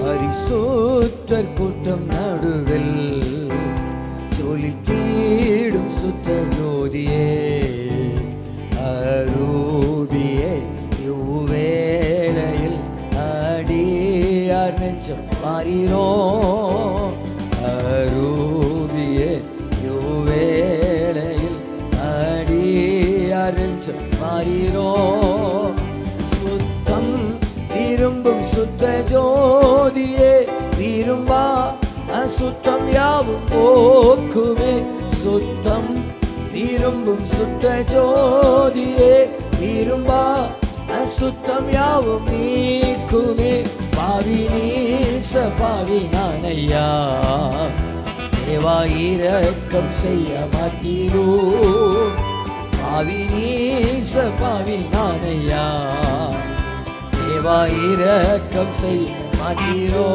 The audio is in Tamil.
பரிசுத்தர் கூட்டம் நடுவில் ஜொலி தீடும் சுத்த ஜோதியே அரூபியே இவ்வேளையில் அடியார் நெஞ்சம் மாறினோ அரூபியே இவ்வேளையில் அடியார் நெஞ்சம் மாறினோ சுத்தம் விரும்பும் சுத்த ஜோதியே விரும்பா அசுத்தம் யாவும் போக்குமே சுத்தம் விரும்பும் சுத்த ஜோதியே விரும்பா அசுத்தம் யாவும் நீக்குமே பாவி நீச பாவி நானையா தேவா இரக்கம் செய்ய மாட்டீரோ பாவி நீச பாவி நானையா தேவா இரக்கம் செய்ய மாட்டீரோ